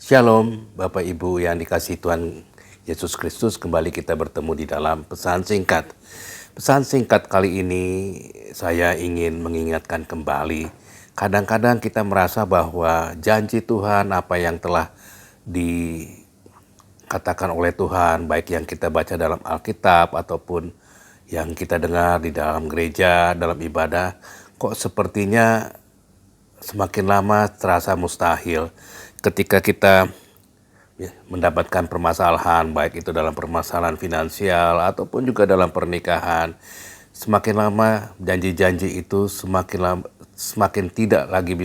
Shalom Bapak Ibu yang dikasihi Tuhan Yesus Kristus, kembali kita bertemu di dalam pesan singkat. Pesan singkat kali ini saya ingin mengingatkan kembali, kadang-kadang kita merasa bahwa janji Tuhan, apa yang telah dikatakan oleh Tuhan, baik yang kita baca dalam Alkitab ataupun yang kita dengar di dalam gereja, dalam ibadah, kok sepertinya semakin lama terasa mustahil. Ketika kita mendapatkan permasalahan, baik itu dalam permasalahan finansial ataupun juga dalam pernikahan, semakin lama janji-janji itu semakin tidak lagi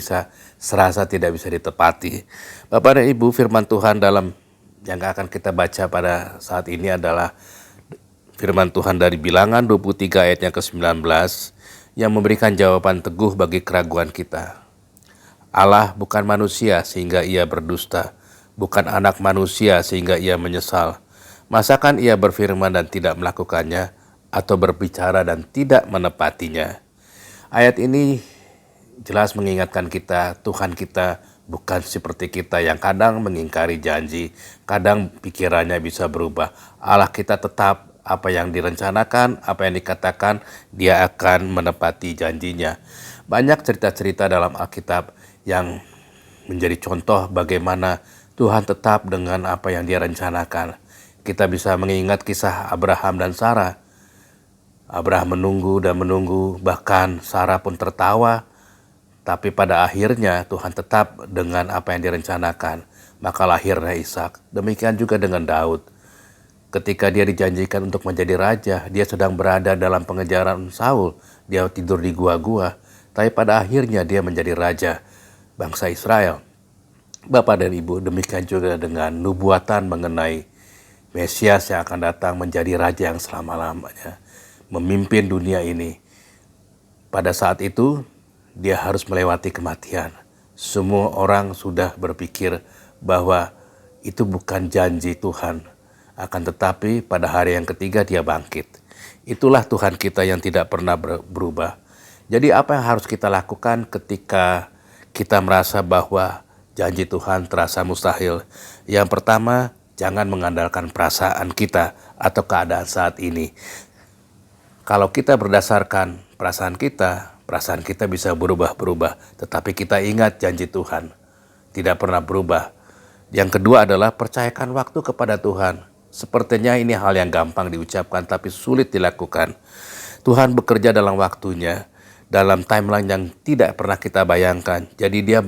serasa tidak bisa ditepati. Bapak dan Ibu, firman Tuhan dalam yang akan kita baca pada saat ini adalah firman Tuhan dari Bilangan 23 ayatnya ke-19 yang memberikan jawaban teguh bagi keraguan kita. Allah bukan manusia sehingga ia berdusta, bukan anak manusia sehingga ia menyesal. Masakan ia berfirman dan tidak melakukannya, atau berbicara dan tidak menepatinya? Ayat ini jelas mengingatkan kita, Tuhan kita bukan seperti kita yang kadang mengingkari janji, kadang pikirannya bisa berubah. Allah kita tetap, apa yang direncanakan, apa yang dikatakan, dia akan menepati janjinya. Banyak cerita-cerita dalam Alkitab yang menjadi contoh bagaimana Tuhan tetap dengan apa yang dia rencanakan. Kita bisa mengingat kisah Abraham dan Sarah. Abraham menunggu dan menunggu, bahkan Sarah pun tertawa. Tapi pada akhirnya Tuhan tetap dengan apa yang direncanakan. Maka lahirnya Ishak. Demikian juga dengan Daud. Ketika dia dijanjikan untuk menjadi raja, dia sedang berada dalam pengejaran Saul. Dia tidur di gua-gua. Tapi pada akhirnya dia menjadi raja bangsa Israel. Bapak dan Ibu, demikian juga dengan nubuatan mengenai Mesias yang akan datang menjadi raja yang selama-lamanya, memimpin dunia ini. Pada saat itu, dia harus melewati kematian. Semua orang sudah berpikir bahwa itu bukan janji Tuhan. Akan tetapi pada hari yang ketiga dia bangkit. Itulah Tuhan kita yang tidak pernah berubah. Jadi apa yang harus kita lakukan ketika kita merasa bahwa janji Tuhan terasa mustahil? Yang pertama, jangan mengandalkan perasaan kita atau keadaan saat ini. Kalau kita berdasarkan perasaan kita bisa berubah-berubah. Tetapi kita ingat janji Tuhan tidak pernah berubah. Yang kedua adalah percayakan waktu kepada Tuhan. Sepertinya ini hal yang gampang diucapkan tapi sulit dilakukan. Tuhan bekerja dalam waktunya, dalam timeline yang tidak pernah kita bayangkan. Jadi dia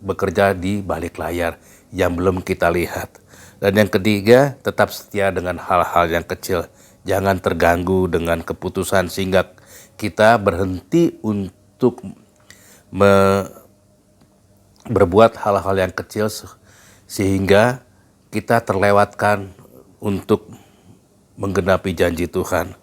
bekerja di balik layar yang belum kita lihat. Dan yang ketiga, tetap setia dengan hal-hal yang kecil. Jangan terganggu dengan keputusan sehingga kita berhenti untuk berbuat hal-hal yang kecil sehingga kita terlewatkan untuk menggenapi janji Tuhan.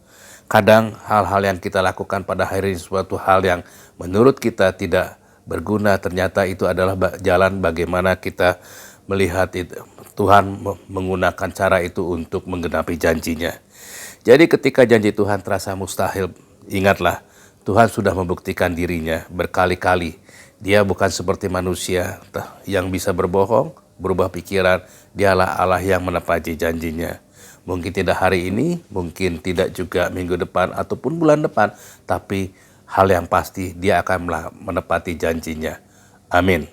Kadang hal-hal yang kita lakukan pada hari ini suatu hal yang menurut kita tidak berguna, ternyata itu adalah jalan bagaimana kita melihat itu. Tuhan menggunakan cara itu untuk menggenapi janjinya. Jadi ketika janji Tuhan terasa mustahil, ingatlah Tuhan sudah membuktikan dirinya berkali-kali. Dia bukan seperti manusia yang bisa berbohong, berubah pikiran. Dialah Allah yang menepati janjinya. Mungkin tidak hari ini, mungkin tidak juga minggu depan ataupun bulan depan. Tapi hal yang pasti dia akan menepati janjinya. Amin.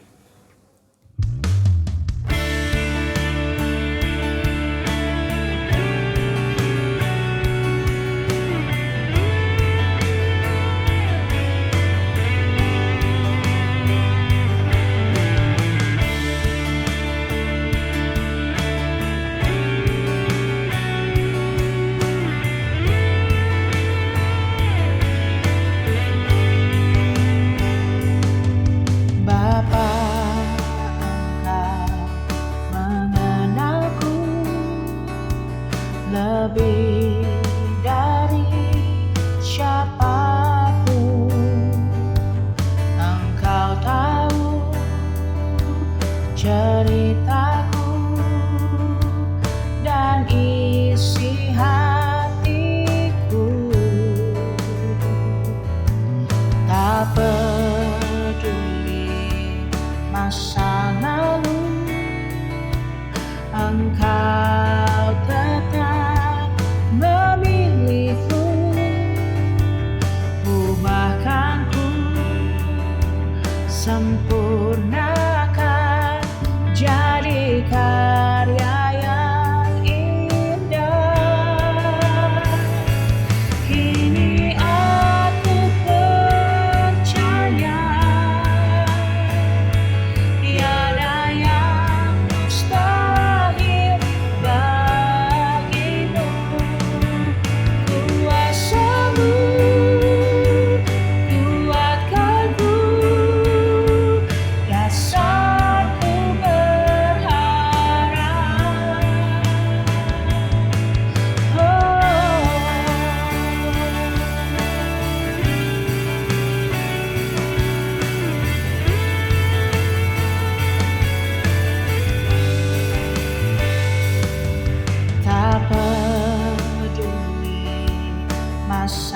Lebih dari siapapun, Engkau tahu ceritaku dan isi hatiku. Tak peduli masa lalu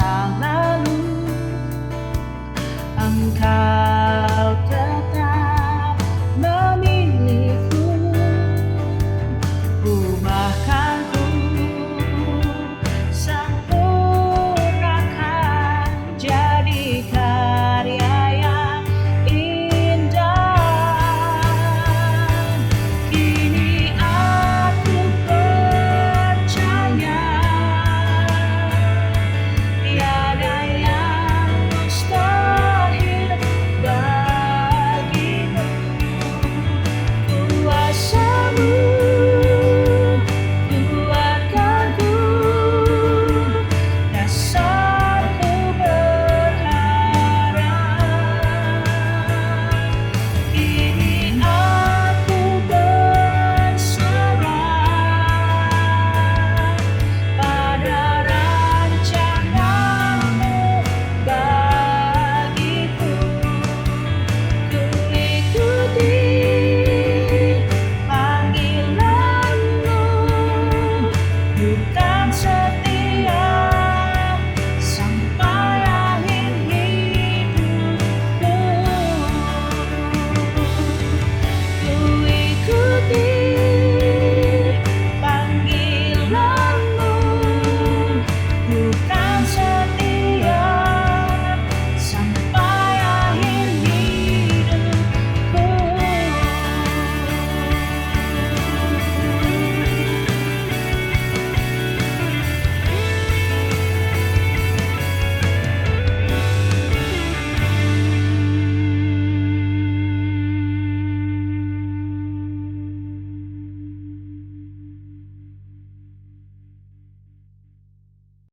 masa lalu. Engkau